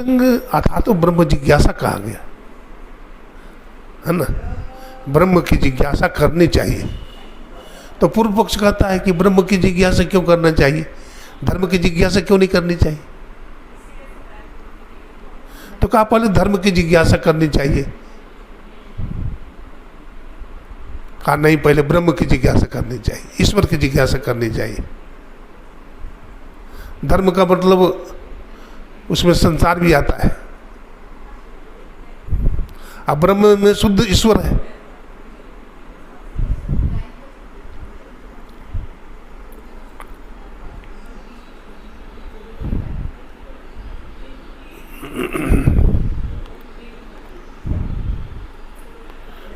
सत्संग अथा तो ब्रह्म जिज्ञासा कहा गया है ना, ब्रह्म की जिज्ञासा करनी चाहिए। तो पूर्व पक्ष कहता है कि ब्रह्म की जिज्ञासा क्यों करना चाहिए, धर्म की जिज्ञासा क्यों नहीं करनी चाहिए? तो कहा पहले धर्म की जिज्ञासा करनी चाहिए। कहा नहीं, पहले ब्रह्म की जिज्ञासा करनी चाहिए, ईश्वर की जिज्ञासा करनी चाहिए। धर्म का मतलब उसमें संसार भी आता है, अब ब्रह्म में शुद्ध ईश्वर है।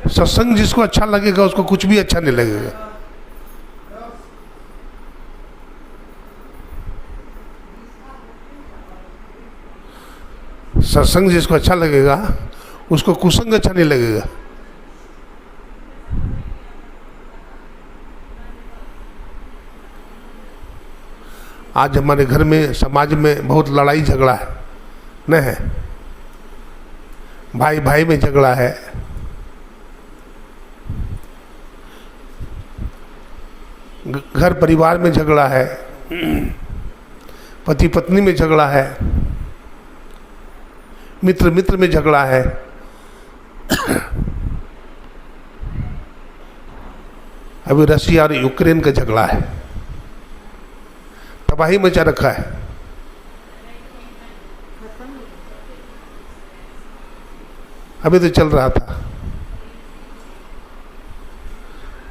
सत्संग जिसको अच्छा लगेगा उसको कुछ भी अच्छा नहीं लगेगा। सत्संग जिसको अच्छा लगेगा उसको कुसंग अच्छा नहीं लगेगा। आज हमारे घर में, समाज में बहुत लड़ाई झगड़ा है न है, भाई भाई में झगड़ा है, घर परिवार में झगड़ा है, पति पत्नी में झगड़ा है, मित्र मित्र में झगड़ा है। अभी रशिया और यूक्रेन का झगड़ा है, तबाही मचा रखा है। अभी तो चल रहा था,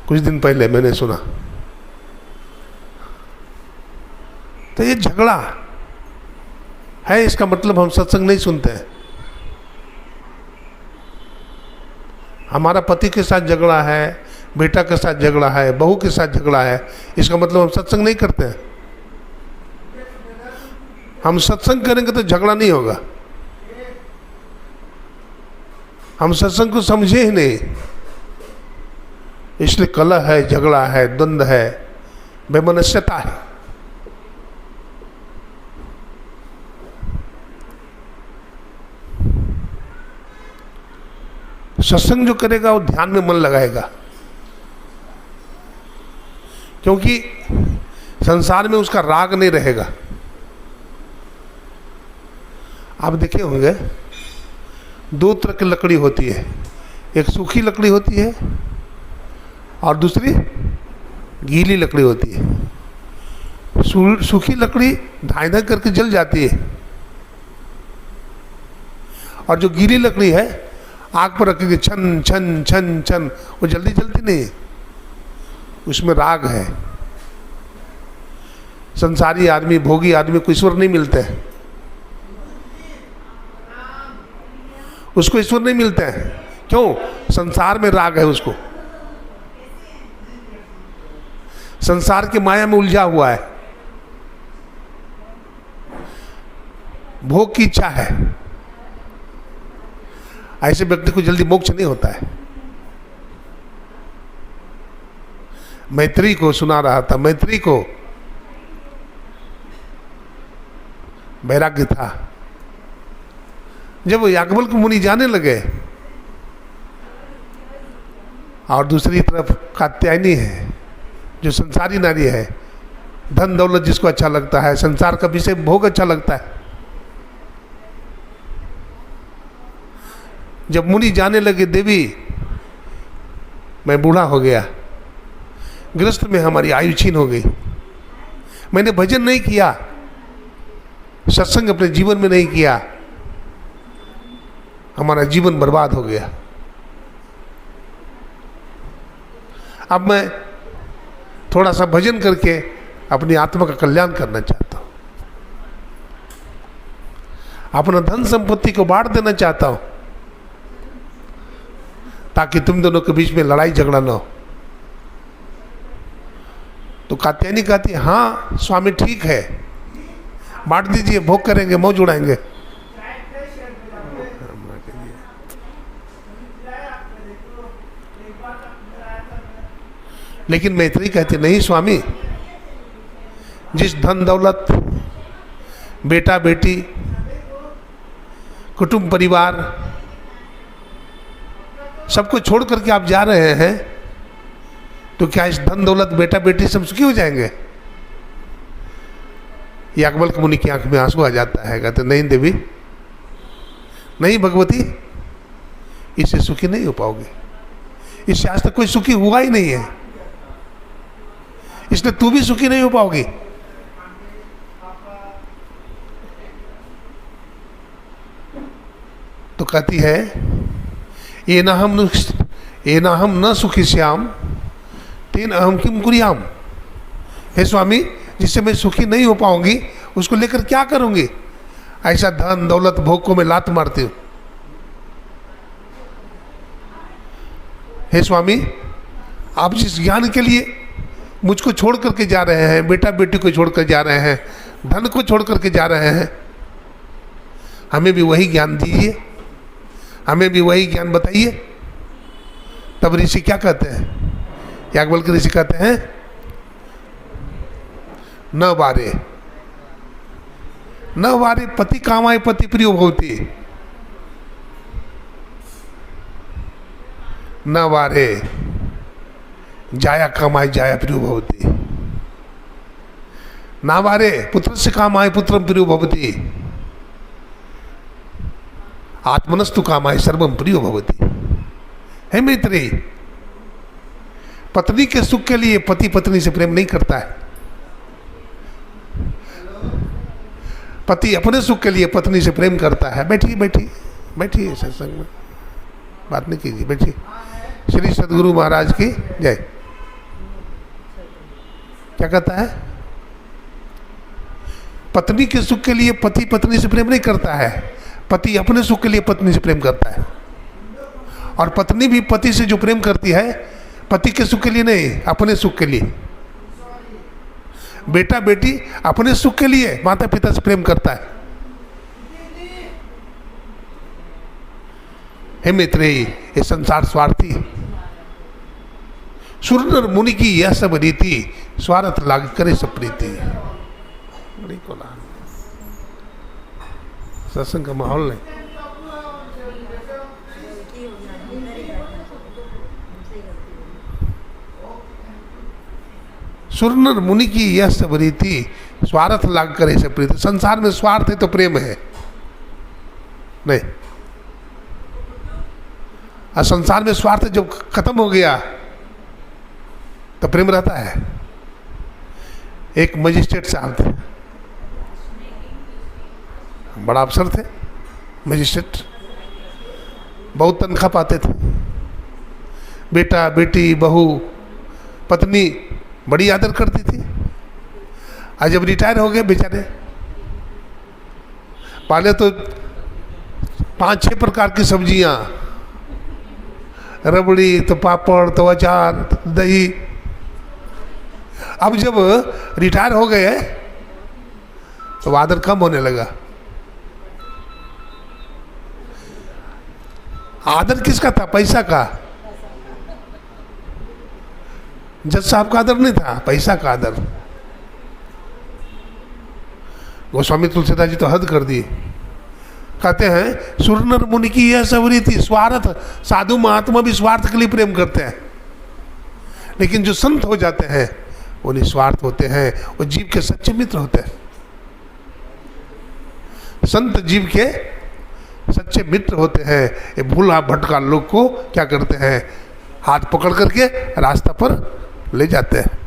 कुछ दिन पहले मैंने सुना। तो ये झगड़ा है, इसका मतलब हम सत्संग नहीं सुनते हैं। हमारा पति के साथ झगड़ा है, बेटा के साथ झगड़ा है, बहू के साथ झगड़ा है, इसका मतलब हम सत्संग नहीं करते हैं। हम सत्संग करेंगे तो झगड़ा नहीं होगा। हम सत्संग को समझे ही नहीं, इसलिए कलह है, झगड़ा है, द्वंद्व है, वैमनस्यता है। सत्संग जो करेगा वो ध्यान में मन लगाएगा, क्योंकि संसार में उसका राग नहीं रहेगा। आप देखे होंगे दो तरह की लकड़ी होती है, एक सूखी लकड़ी होती है और दूसरी गीली लकड़ी होती है। सूखी लकड़ी धाई धाई करके जल जाती है और जो गीली लकड़ी है आग पर रखेंगे छन छन छन छन, वो जल्दी जलती नहीं है, उसमें राग है। संसारी आदमी, भोगी आदमी को ईश्वर नहीं मिलते हैं, उसको ईश्वर नहीं मिलते हैं। क्यों? संसार में राग है, उसको संसार के माया में उलझा हुआ है, भोग की इच्छा है। ऐसे व्यक्ति को जल्दी मोक्ष नहीं होता है। मैत्री को सुना रहा था, मैत्री को वैराग्य था। जब याज्ञवल्क्य मुनि जाने लगे और दूसरी तरफ कात्यायनी है जो संसारी नारी है, धन दौलत जिसको अच्छा लगता है, संसार का विषय भोग अच्छा लगता है। जब मुनि जाने लगे देवी मैं बूढ़ा हो गया, गृहस्थ में हमारी आयु छीन हो गई, मैंने भजन नहीं किया, सत्संग अपने जीवन में नहीं किया, हमारा जीवन बर्बाद हो गया। अब मैं थोड़ा सा भजन करके अपनी आत्मा का कल्याण करना चाहता हूं, अपना धन संपत्ति को बांट देना चाहता हूं, ताकि तुम दोनों के बीच में लड़ाई झगड़ा ना हो। तो कात्यायनी कहती है हाँ स्वामी ठीक है, बांट दीजिए, भोग करेंगे, मौज उड़ाएंगे। लेकिन मैत्री कहती नहीं स्वामी, जिस धन दौलत, बेटा बेटी, कुटुंब परिवार सबको छोड़ करके आप जा रहे हैं, तो क्या इस धन दौलत बेटा बेटी सब सुखी हो जाएंगे? याज्ञवल्क्य मुनि की आंख में आंसू आ जाता है, कहते नहीं देवी, नहीं भगवती, इससे सुखी नहीं हो पाओगे, इससे आज तक कोई सुखी हुआ ही नहीं है, इसलिए तू भी सुखी नहीं हो पाओगी। तो कहती है ये ना हम न सुखी श्याम तेन अहम किम कुरियाम। हे स्वामी, जिससे मैं सुखी नहीं हो पाऊंगी उसको लेकर क्या करूंगी? ऐसा धन दौलत भोग को मैं लात मारती हूं। हे स्वामी, आप जिस ज्ञान के लिए मुझको छोड़ करके जा रहे हैं, बेटा बेटी को छोड़ कर जा रहे हैं, धन को छोड़ करके जा रहे हैं, हमें भी वही ज्ञान दीजिए, हमें भी वही ज्ञान बताइए। तब ऋषि क्या कहते हैं? याज्ञवल्क्य ऋषि कहते हैं न वारे पति कामाय पति प्रियो भवति, न वारे जाया कामाय जाया प्रियो भवति, न वारे पुत्र से कामाय पुत्रम प्रियो भवति, आत्मनस्तु कामाय सर्वम प्रियो भवति। है मैत्रेयी, पत्नी के सुख के लिए पति पत्नी से प्रेम नहीं करता है, पति अपने सुख के लिए पत्नी से प्रेम करता है। बैठिए बैठिए बैठिए, सत्संग में बात नहीं कीजिए, बैठिए। श्री सद्गुरु महाराज की जय। क्या कहता है? पत्नी के सुख के लिए पति पत्नी से प्रेम नहीं करता है, पति अपने सुख के लिए पत्नी से प्रेम करता है। और पत्नी भी पति से जो प्रेम करती है, पति के सुख के लिए नहीं, अपने सुख के लिए। बेटा बेटी अपने सुख के लिए माता पिता से प्रेम करता है। हे मैत्रेयी, ये संसार स्वार्थी है। सुर नर मुनि की यह सब रीति, स्वार्थ लाग करे सब प्रीति। बड़ी कोलाहल, सत्संग का माहौल नहीं। सुर नर मुनि की यह सब रीति, स्वार्थ लाग करे सब प्रीति। संसार में स्वार्थ है तो प्रेम है नहीं, और संसार में स्वार्थ जब खत्म हो गया तो प्रेम रहता है। एक मजिस्ट्रेट साहब थे, बड़ा अफसर थे, मजिस्ट्रेट, बहुत तनख्वाह पाते थे। बेटा बेटी बहू पत्नी बड़ी आदर करती थी। आज जब रिटायर हो गए बेचारे, पहले तो 5-6 प्रकार की सब्जियां, रबड़ी तो पापड़ तो अचार तो दही। अब जब रिटायर हो गए तो आदर कम होने लगा। आदर किसका था? पैसा का। जज साहब का आदर नहीं था, पैसा का आदर। गोस्वामी तुलसीदास जी तो हद कर दी। कहते हैं सुर नर मुनि की यह सब रीति, स्वार्थ। साधु महात्मा भी स्वार्थ के लिए प्रेम करते हैं, लेकिन जो संत हो जाते हैं वो निस्वार्थ होते हैं, वो जीव के सच्चे मित्र होते हैं। संत जीव के सच्चे मित्र होते हैं। ये भूला भटका लोग को क्या करते हैं? हाथ पकड़ करके रास्ता पर ले जाते हैं,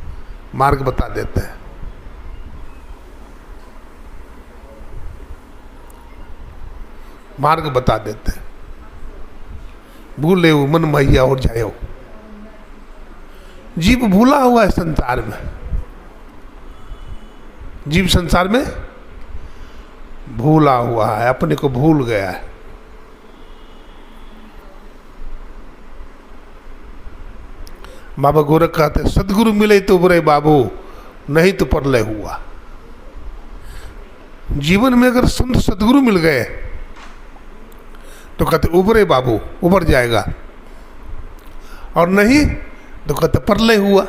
मार्ग बता देते हैं। मार्ग बता देते हैं। भूले मन मैया और जायो। जीव भूला हुआ है संसार में, जीव संसार में भूला हुआ है, अपने को भूल गया है। बाबा गोरख कहते सदगुरु मिले तो बुरे बाबू, नहीं तो परलय हुआ। जीवन में अगर संत सदगुरु मिल गए तो कहते उबरे बाबू, उबर जाएगा, और नहीं तो कहते परलय हुआ,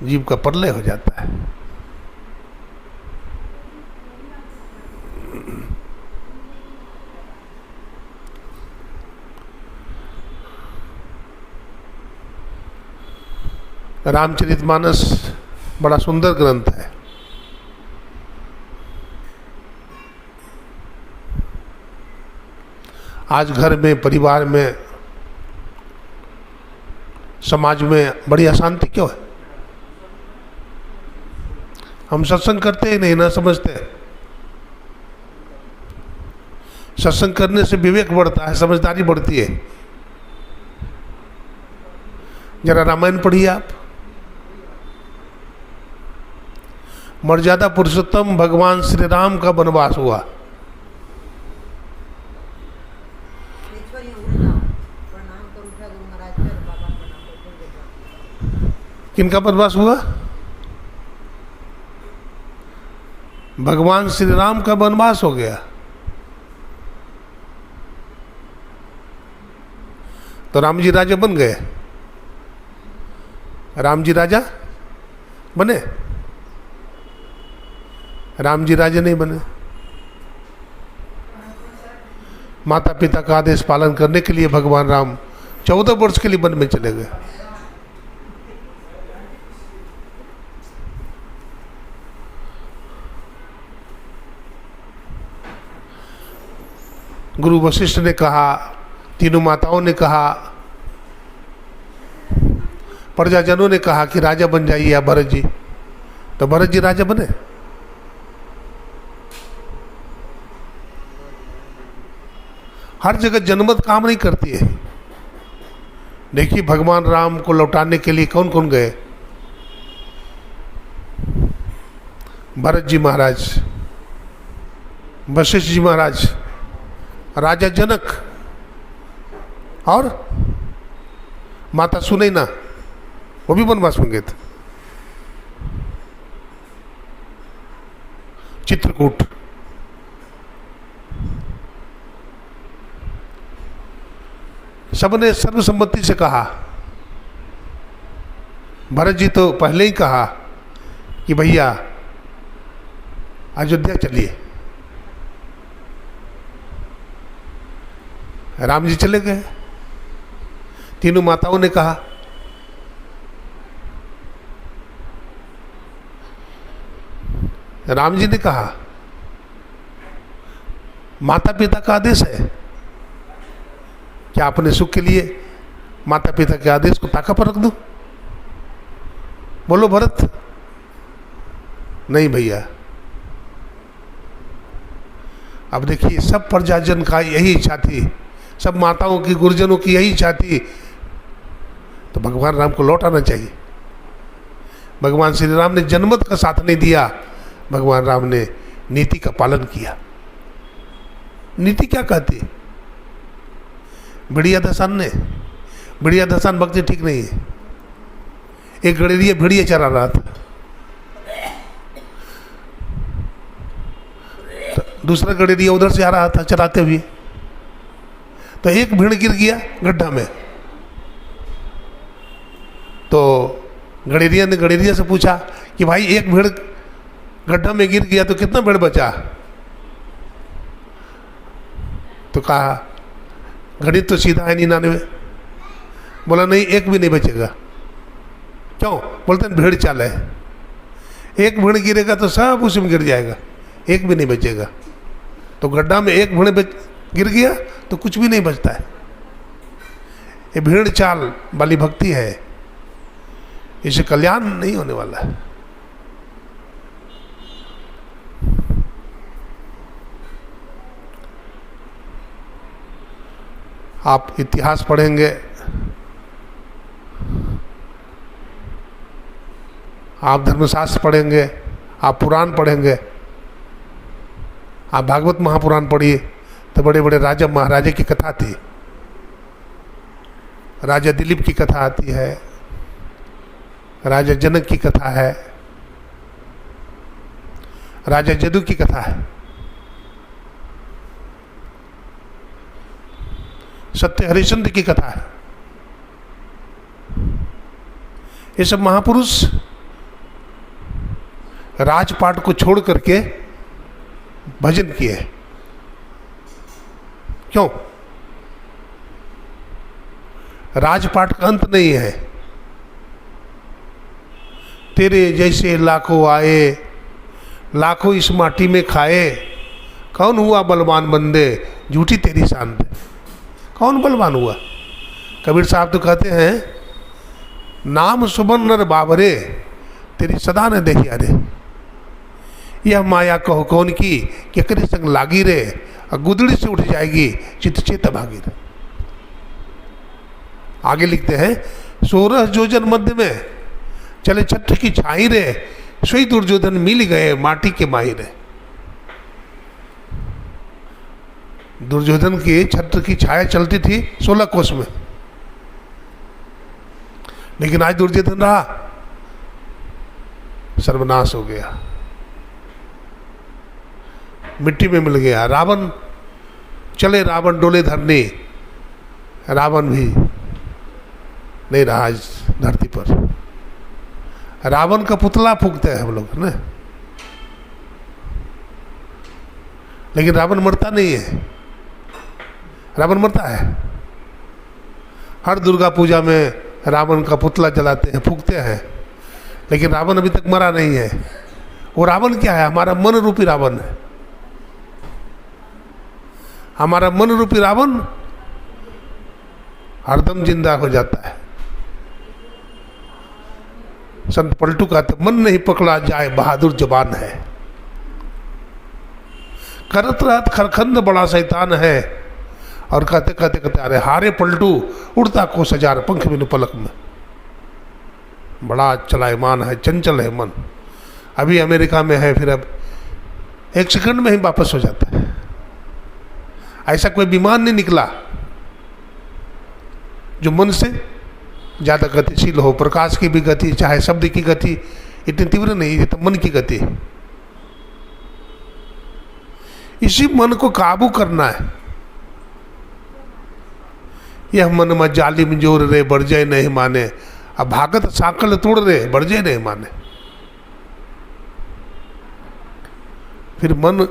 जीव का परलय हो जाता है। रामचरितमानस बड़ा सुंदर ग्रंथ है। आज घर में, परिवार में, समाज में बड़ी अशांति क्यों है? हम सत्संग करते ही नहीं ना, समझते हैं। सत्संग करने से विवेक बढ़ता है, समझदारी बढ़ती है। जरा रामायण पढ़िए आप। मर्यादा पुरुषोत्तम भगवान श्री राम का वनवास हुआ। किनका वनवास हुआ? भगवान श्री राम का वनवास हो गया। तो राम जी राजा बन गए? राम जी राजा बने? राम जी राजा नहीं बने। माता पिता का आदेश पालन करने के लिए भगवान राम 14 वर्ष के लिए वन में चले गए। गुरु वशिष्ठ ने कहा, तीनों माताओं ने कहा, प्रजाजनों ने कहा कि राजा बन जाइए आप भरत जी। तो भरत जी राजा बने? हर जगह जनमत काम नहीं करती है। देखिए भगवान राम को लौटाने के लिए कौन कौन गए? भरत जी महाराज, वशिष्ठ जी महाराज, राजा जनक और माता सुनैना, वो भी वनवास में गए थे। चित्रकूट, सबने सर्वसम्मति से कहा। भरत जी तो पहले ही कहा कि भैया अयोध्या चलिए। राम जी चले गए। तीनों माताओं ने कहा। राम जी ने कहा, माता पिता का आदेश है, क्या अपने सुख के लिए माता पिता के आदेश को ताका पर रख दूं? बोलो भरत। नहीं भैया। अब देखिए, सब प्रजाजन का यही इच्छा थी, सब माताओं की, गुरुजनों की यही इच्छा थी, तो भगवान राम को लौट आना चाहिए। भगवान श्री राम ने जनमत का साथ नहीं दिया, भगवान राम ने नीति का पालन किया। नीति क्या कहती? भिड़िया धसान ने, भिड़िया धसान भक्ति ठीक नहीं है। एक गड़ेरिया भिड़िया चरा रहा था, तो दूसरा गड़ेरिया उधर से आ रहा था चराते हुए, तो एक भेड़ गिर गया गड्ढा में। तो गड़ेरिया ने गड़ेरिया से पूछा कि भाई एक भेड़ गड्ढा में गिर गया तो कितना भेड़ बचा? तो कहा गणित तो सीधा है 99। बोला नहीं, एक भी नहीं बचेगा। क्यों? बोलते हैं भेड़ चाल है, एक भेड़ गिरेगा तो सब उसी में गिर जाएगा, एक भी नहीं बचेगा। तो गड्ढा में एक भेड़ गिर गया तो कुछ भी नहीं बचता है। ये भेड़ चाल वाली भक्ति है, इससे कल्याण नहीं होने वाला है। आप इतिहास पढ़ेंगे, आप धर्मशास्त्र पढ़ेंगे, आप पुराण पढ़ेंगे, आप भागवत महापुराण पढ़िए, तो बड़े बड़े राजा महाराजा की कथा थी। राजा दिलीप की कथा आती है, राजा जनक की कथा है, राजा जदू की कथा है, सत्य हरिश्चंद्र की कथा है। ये सब महापुरुष राजपाट को छोड़ करके भजन किए। क्यों? राजपाट का अंत नहीं है, तेरे जैसे लाखों आए, लाखों इस माटी में खाए, कौन हुआ बलवान बंदे, झूठी तेरी शान दे। कौन बलवान हुआ? कबीर साहब तो कहते हैं, नाम सुबन नर बाबरे, तेरी सदा न देखी अरे। यह माया कहो कौन की, कि करे संग लागी रे, और गुदड़ी से उठ जाएगी चित चेत भागी रे। आगे लिखते हैं, 16 जोजन मध्य में चले छठ की छाई रे, सोई दुर्योधन मिल गए माटी के माही रे। दुर्योधन की छत्र की छाया चलती थी 16 कोस में, लेकिन आज दुर्योधन रहा, सर्वनाश हो गया, मिट्टी में मिल गया। रावण चले, रावण डोले धरनी, रावण भी नहीं रहा आज धरती पर। रावण का पुतला फूंकते हैं हम लोग ना, लेकिन रावण मरता नहीं है। रावण मरता है? हर दुर्गा पूजा में रावण का पुतला जलाते हैं, फूंकते हैं, लेकिन रावण अभी तक मरा नहीं है। वो रावण क्या है? हमारा मन रूपी रावण है। हमारा मन रूपी रावण हरदम जिंदा हो जाता है। संत पलटू कहते, मन नहीं पकड़ा जाए बहादुर जवान है, करत रहत खरखंड बड़ा शैतान है। और कहते कहते कहते अरे हारे पलटू, उड़ता को सजार पंख बिनु पलक में। बड़ा चलायमान है, चंचल है मन। अभी अमेरिका में है, फिर अब 1 सेकंड में ही वापस हो जाता है। ऐसा कोई विमान नहीं निकला जो मन से ज़्यादा गतिशील हो। प्रकाश की भी गति, चाहे शब्द की गति इतनी तीव्र नहीं, ये तो मन की गति। इसी मन को काबू करना है। यह मन में जालिम जोर रे, बढ़ जाए नहीं माने, अब भागत साकल तोड़ रे, बढ़ जाए नहीं माने। फिर मन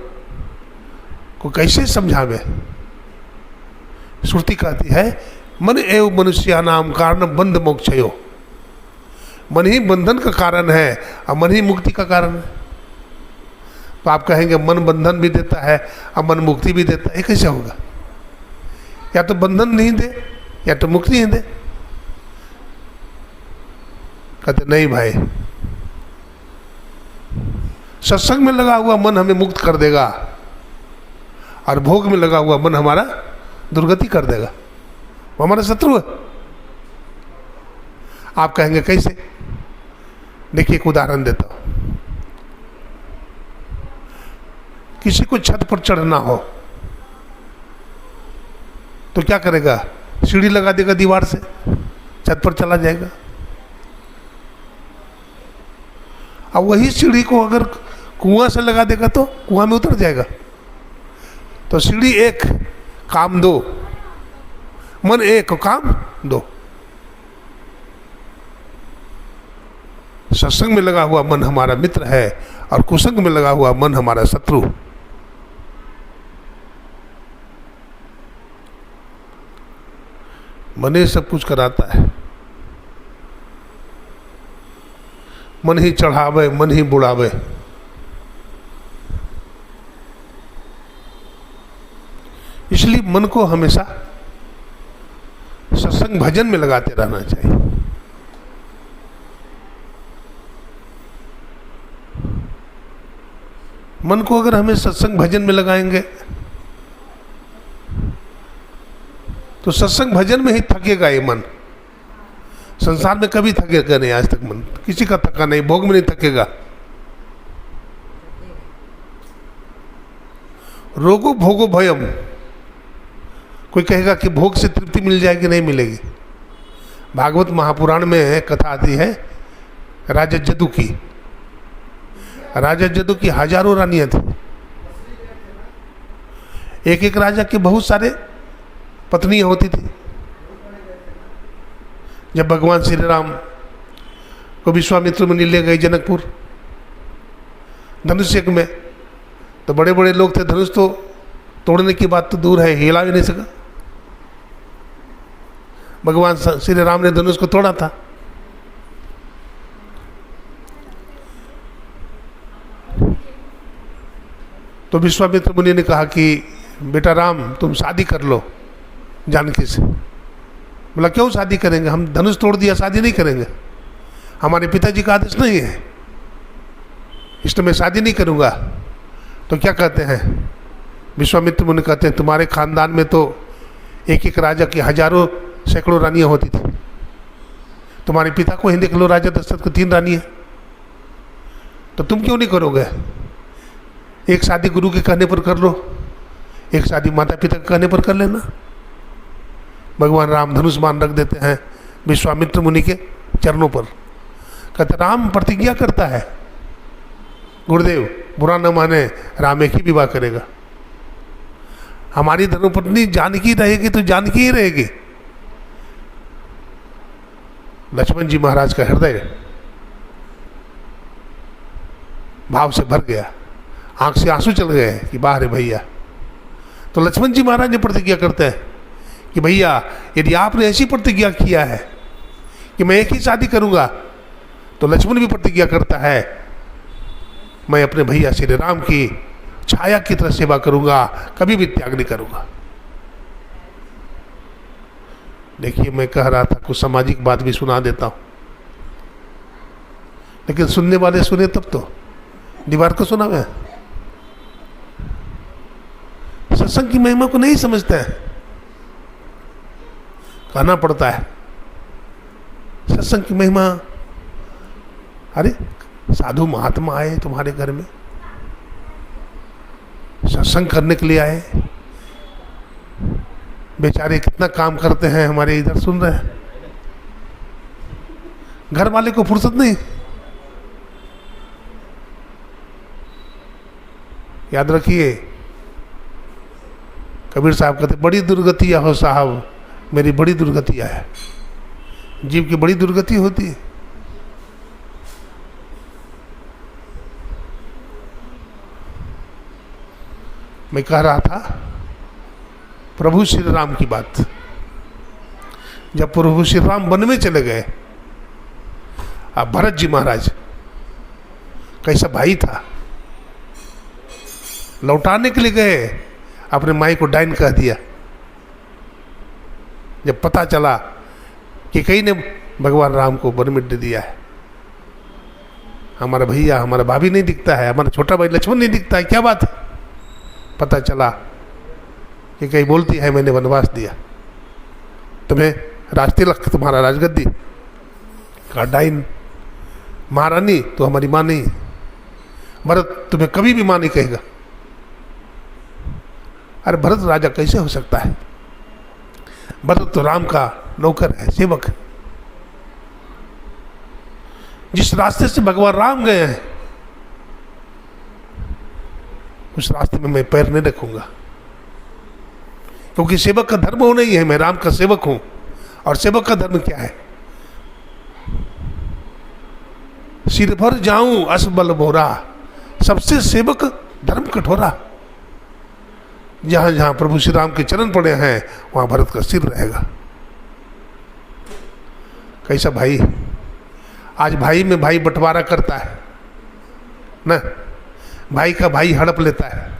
को कैसे समझावे? श्रुति कहती है, मन एव मनुष्य नाम कारण बंध मोक्षयो। मन ही बंधन का कारण है और मन ही मुक्ति का कारण है। तो आप कहेंगे मन बंधन भी देता है और मन मुक्ति भी देता है, ये कैसे होगा? या तो बंधन नहीं दे या तो मुक्ति नहीं दे। कहते नहीं भाई, सत्संग में लगा हुआ मन हमें मुक्त कर देगा और भोग में लगा हुआ मन हमारा दुर्गति कर देगा। वो हमारा शत्रु है। आप कहेंगे कैसे? देखिए एक उदाहरण देता हूं। किसी को छत पर चढ़ना हो तो क्या करेगा? सीढ़ी लगा देगा दीवार से, छत पर चला जाएगा। अब वही सीढ़ी को अगर कुआं से लगा देगा तो कुआं में उतर जाएगा। तो सीढ़ी एक, काम दो। मन एक, काम दो। सत्संग में लगा हुआ मन हमारा मित्र है और कुसंग में लगा हुआ मन हमारा शत्रु। मन ही सब कुछ कराता है। मन ही चढ़ावे, मन ही बुढ़ावे। इसलिए मन को हमेशा सत्संग भजन में लगाते रहना चाहिए। मन को अगर हमें सत्संग भजन में लगाएंगे तो सत्संग भजन में ही थकेगा ये मन। संसार में कभी थकेगा नहीं, आज तक मन किसी का थका नहीं, भोग में नहीं थकेगा। रोगो भोगो भयम। कोई कहेगा कि भोग से तृप्ति मिल जाएगी, नहीं मिलेगी। भागवत महापुराण में कथा आती है राजा जदू की। राजा जदू की हजारों रानियां थी। एक एक राजा के बहुत सारे पत्नियां होती थी। जब भगवान श्री राम को विश्वामित्र मुनि ले गए जनकपुर धनुष यज्ञ में, तो बड़े बड़े लोग थे, धनुष तो तोड़ने की बात तो दूर है, हिला भी नहीं सका। भगवान श्री राम ने धनुष को तोड़ा था। तो विश्वामित्र मुनि ने कहा कि बेटा राम, तुम शादी कर लो जानकी से। बोला क्यों शादी करेंगे, हम धनुष तोड़ दिया, शादी नहीं करेंगे, हमारे पिताजी का आदेश नहीं है, इसलिए मैं शादी नहीं करूँगा। तो क्या कहते हैं विश्वामित्र मुनि, कहते हैं तुम्हारे खानदान में तो एक एक राजा की हजारों सैकड़ों रानियाँ होती थी, तुम्हारे पिता को ही देख लो, राजा दशरथ को 3 रानी है, तो तुम क्यों नहीं करोगे? एक शादी गुरु के कहने पर कर लो, एक शादी माता पिता के कहने पर कर लेना। भगवान राम धनुष बाण रख देते हैं विश्वामित्र मुनि के चरणों पर। कहते राम प्रतिज्ञा करता है, गुरुदेव बुरा न माने, राम एक ही विवाह करेगा, हमारी धर्मपत्नी जानकी रहेगी तो जानकी ही रहेगी। लक्ष्मण जी महाराज का हृदय भाव से भर गया, आंख से आंसू चल गए कि बाहर है भैया। तो लक्ष्मण जी महाराज ने प्रतिज्ञा करते हैं कि भैया यदि आपने ऐसी प्रतिज्ञा किया है कि मैं एक ही शादी करूंगा, तो लक्ष्मण भी प्रतिज्ञा करता है मैं अपने भैया श्री राम की छाया की तरह सेवा करूंगा, कभी भी त्याग नहीं करूंगा। देखिए मैं कह रहा था कुछ सामाजिक बात भी सुना देता हूं, लेकिन सुनने वाले सुने तब तो, दीवार को सुना मैं। सत्संग की महिमा को नहीं समझते हैं, कहना पड़ता है सत्संग की महिमा। अरे साधु महात्मा आए तुम्हारे घर में, सत्संग करने के लिए आए, बेचारे कितना काम करते हैं, हमारे इधर सुन रहे हैं, घर वाले को फुर्सत नहीं। याद रखिए कबीर साहब कहते बड़ी दुर्गतियाँ हो साहब, मेरी बड़ी दुर्गतियाँ है। जीव की बड़ी दुर्गति होती है। मैं कह रहा था प्रभु श्री राम की बात। जब प्रभु श्री राम वन में चले गए, अब भरत जी महाराज कैसा भाई था, लौटाने के लिए गए, अपने माई को डाइन कह दिया। जब पता चला कि कई ने भगवान राम को वन में दे दिया है, हमारा भैया हमारा भाभी नहीं दिखता है, हमारा छोटा भाई लक्ष्मण नहीं दिखता है, क्या बात है? पता चला कि कहीं बोलती है मैंने वनवास दिया, तुम्हें राजतिलक, तुम्हारा राजगद्दी। कहा डाइन, महारानी तो हमारी माँ नहीं, भरत तुम्हें कभी भी माँ नहीं कहेगा। अरे भरत राजा कैसे हो सकता है? भरत तो राम का नौकर है, सेवक है। जिस रास्ते से भगवान राम गए हैं उस रास्ते में मैं पैर नहीं रखूंगा, क्योंकि सेवक का धर्म वो नहीं है, मैं राम का सेवक हूं। और सेवक का धर्म क्या है? सिर भर जाऊं असबल बोरा, सबसे सेवक धर्म कठोरा। जहां जहां प्रभु श्री राम के चरण पड़े हैं वहां भरत का सिर रहेगा। कैसा भाई? आज भाई में भाई बंटवारा करता है ना, भाई का भाई हड़प लेता है,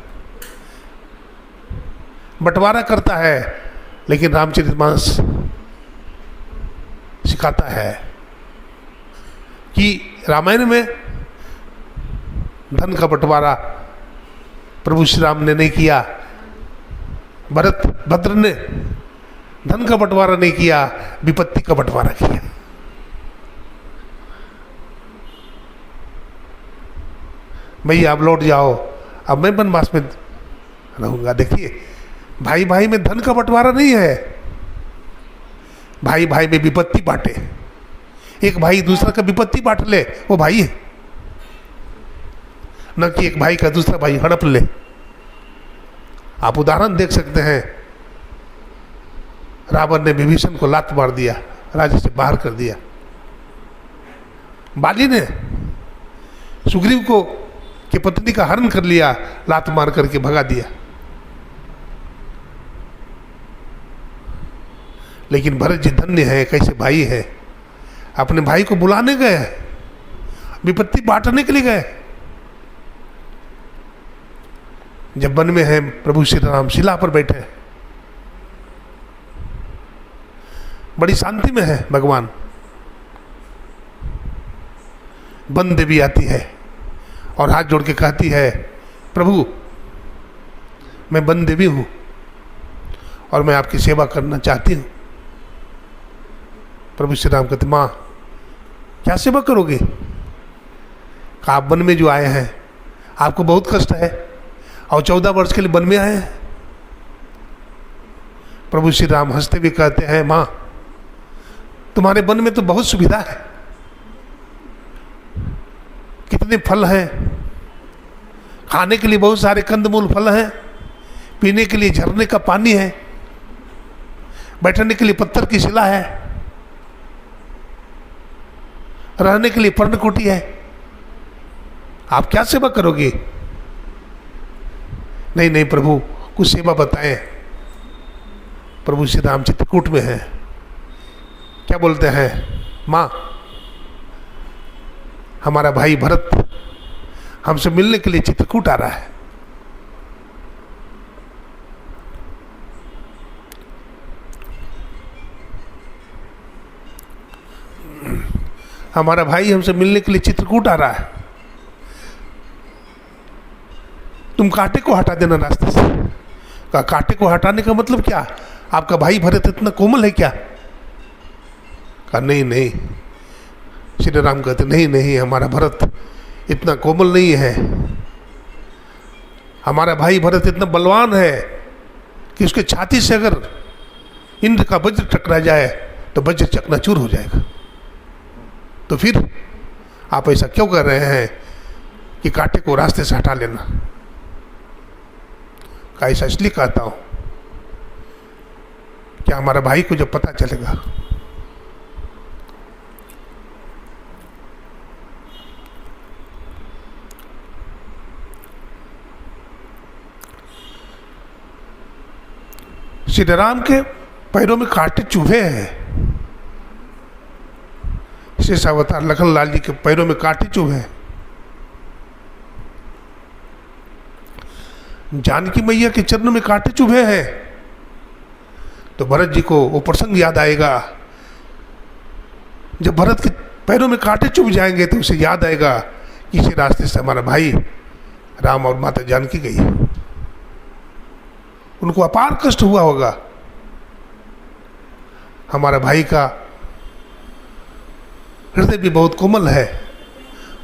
बंटवारा करता है। लेकिन रामचरितमानस सिखाता है कि रामायण में धन का बंटवारा प्रभु श्री राम ने नहीं किया, भद्र ने धन का बंटवारा नहीं किया, विपत्ति का बंटवारा किया। भैया आप लौट जाओ, अब मैं वनवास में रहूंगा। देखिए भाई भाई में धन का बंटवारा नहीं है, भाई भाई में विपत्ति बांटे। एक भाई दूसरा का विपत्ति बांट ले वो भाई है, न कि एक भाई का दूसरा भाई हड़प ले। आप उदाहरण देख सकते हैं, रावण ने विभीषण को लात मार दिया, राज्य से बाहर कर दिया। बाली ने सुग्रीव को की पत्नी का हरण कर लिया, लात मार करके भगा दिया। लेकिन भरत जी धन्य है, कैसे भाई है, अपने भाई को बुलाने गए, विपत्ति बांटने के लिए गए। जब वन में हैं प्रभु श्री राम शिला पर बैठे हैं, बड़ी शांति में है भगवान। वन देवी आती है और हाथ जोड़ के कहती है, प्रभु मैं वन देवी हूं और मैं आपकी सेवा करना चाहती हूं। प्रभु श्री राम कहते, माँ क्या सेवा करोगे? कहा, आप वन में जो आए हैं आपको बहुत कष्ट है और 14 वर्ष के लिए वन में आए हैं। प्रभु श्री राम हंसते हुए कहते हैं, माँ तुम्हारे वन में तो बहुत सुविधा है, कितने फल हैं, खाने के लिए बहुत सारे कंदमूल फल हैं, पीने के लिए झरने का पानी है, बैठने के लिए पत्थर की शिला है, रहने के लिए पर्णकुटी है, आप क्या सेवा करोगे? नहीं नहीं प्रभु, कुछ सेवा बताएं। प्रभु श्री राम चित्रकूट में हैं, क्या बोलते हैं, माँ हमारा भाई भरत हमसे मिलने के लिए चित्रकूट आ रहा है। हमारा भाई हमसे मिलने के लिए चित्रकूट आ रहा है, तुम कांटे को हटा देना रास्ते से। कहा, कांटे को हटाने का मतलब क्या? आपका भाई भरत इतना कोमल है क्या? कहा, नहीं नहीं। श्री राम कहते, नहीं नहीं, हमारा भरत इतना कोमल नहीं है, हमारा भाई भरत इतना बलवान है कि उसके छाती से अगर इंद्र का वज्र टकरा जाए तो वज्र चकनाचूर हो जाएगा। तो फिर आप ऐसा क्यों कर रहे हैं कि कांटे को रास्ते से हटा लेना? का ऐसा इसलिए कहता हूं क्या हमारा भाई को जब पता चलेगा श्री राम के पैरों में कांटे चुभे हैं, शेष अवतार लखन लाल जी के पैरों में कांटे चुभे हैं, जानकी मैया के चरणों में कांटे चुभे हैं, तो भरत जी को वो प्रसंग याद आएगा। जब भरत के पैरों में कांटे चुभ जाएंगे तो उसे याद आएगा कि इसी रास्ते से हमारा भाई राम और माता जानकी गई। उनको अपार कष्ट हुआ होगा। हमारा भाई का हृदय भी बहुत कोमल है,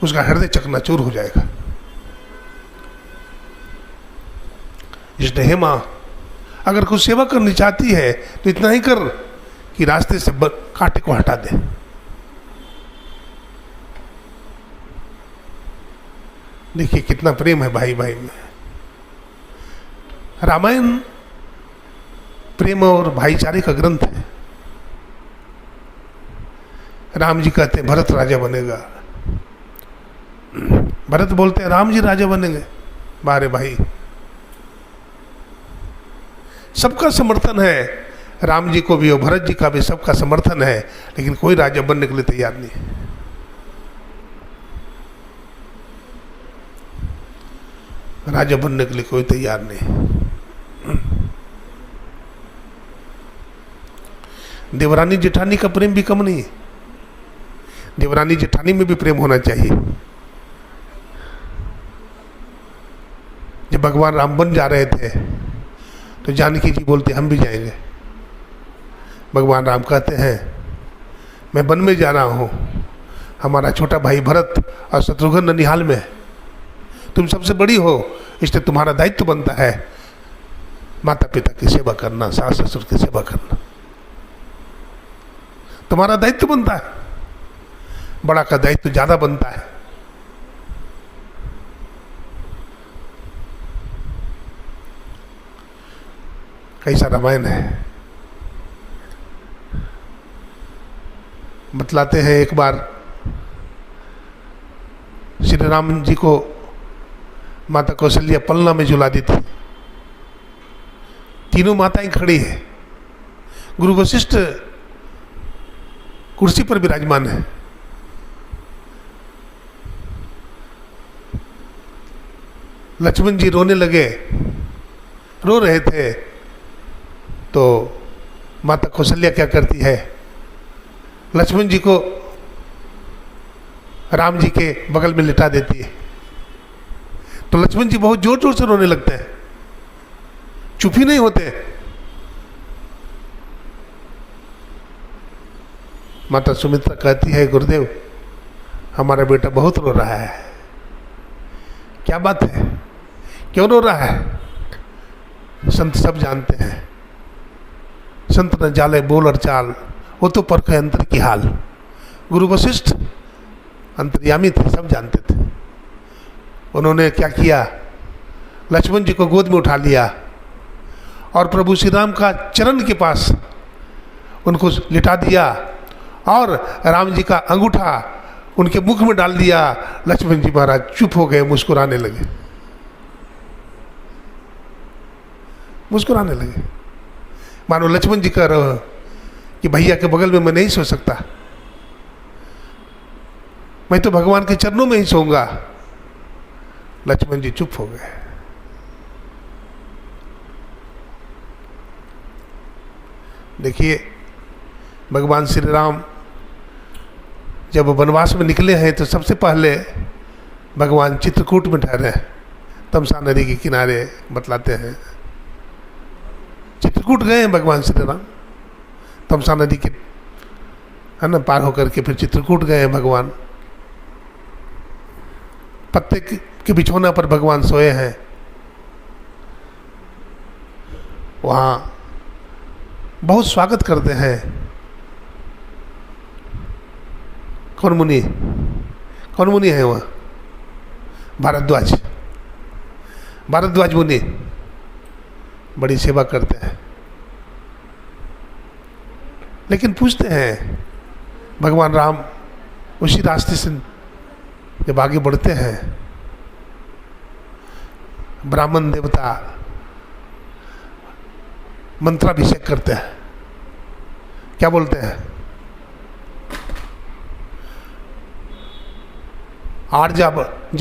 उसका हृदय चकनाचूर हो जाएगा। इसलिए हे माँ, अगर कुछ सेवा करनी चाहती है तो इतना ही कर कि रास्ते से कांटे को हटा दे। देखिए कितना प्रेम है भाई भाई में। रामायण प्रेम और भाईचारे का ग्रंथ है। राम जी कहते हैं भरत राजा बनेगा, भरत बोलते हैं राम जी राजा बनेंगे। बारे भाई, सबका समर्थन है, राम जी को भी और भरत जी का भी सबका समर्थन है, लेकिन कोई राजा बनने के लिए तैयार नहीं है। राजा बनने के लिए कोई तैयार नहीं। देवरानी जेठानी का प्रेम भी कम नहीं है, देवरानी जेठानी में भी प्रेम होना चाहिए। जब भगवान राम बन जा रहे थे तो जानकी जी बोलते हम भी जाएंगे। भगवान राम कहते हैं मैं वन में जा रहा हूँ, हमारा छोटा भाई भरत और शत्रुघ्न ननिहाल में है, तुम सबसे बड़ी हो, इसलिए तुम्हारा दायित्व बनता है माता पिता की सेवा करना, सास ससुर की सेवा करना, तुम्हारा दायित्व बनता है। बड़ा का दायित्व ज्यादा बनता है। कैसा रामायण है। बतलाते हैं एक बार श्री राम जी को माता कौशल्या पलना में झुला दी थी। तीनों माताएं खड़ी हैं, गुरु वशिष्ठ कुर्सी पर विराजमान है। लक्ष्मण जी रोने लगे, रो रहे थे, तो माता कौशल्या क्या करती है, लक्ष्मण जी को राम जी के बगल में लिटा देती है। तो लक्ष्मण जी बहुत जोर जोर से रोने लगते हैं, चुप ही नहीं होते। माता सुमित्रा कहती है, गुरुदेव हमारा बेटा बहुत रो रहा है। क्या बात है, क्यों रो रहा है? संत सब जानते हैं, संत न जाले बोल और चाल, वो तो परखे अंतर की हाल। गुरु वशिष्ठ अंतर्यामी थे, सब जानते थे। उन्होंने क्या किया, लक्ष्मण जी को गोद में उठा लिया और प्रभु श्री राम का चरण के पास उनको लिटा दिया और राम जी का अंगूठा उनके मुख में डाल दिया। लक्ष्मण जी महाराज चुप हो गए, मुस्कुराने लगे, मुस्कुराने लगे, मानो लक्ष्मण जी कह रहे कि भैया के बगल में मैं नहीं सो सकता, मैं तो भगवान के चरणों में ही सोऊंगा। लक्ष्मण जी चुप हो गए। देखिए, भगवान श्री राम जब वनवास में निकले हैं तो सबसे पहले भगवान चित्रकूट में ठहरे हैं। तमसा नदी के किनारे बतलाते हैं, चित्रकूट गए हैं भगवान श्री राम, तमसा नदी के है ना पार होकर के फिर चित्रकूट गए हैं भगवान। पत्ते के बिछौना पर भगवान सोए हैं। वहाँ बहुत स्वागत करते हैं। कौन मुनि है वहाँ? भारद्वाज, भारद्वाज मुनि बड़ी सेवा करते हैं। लेकिन पूछते हैं, भगवान राम उसी रास्ते से जब आगे बढ़ते हैं, ब्राह्मण देवता मंत्राभिषेक करते हैं। क्या बोलते हैं? आर्जा जब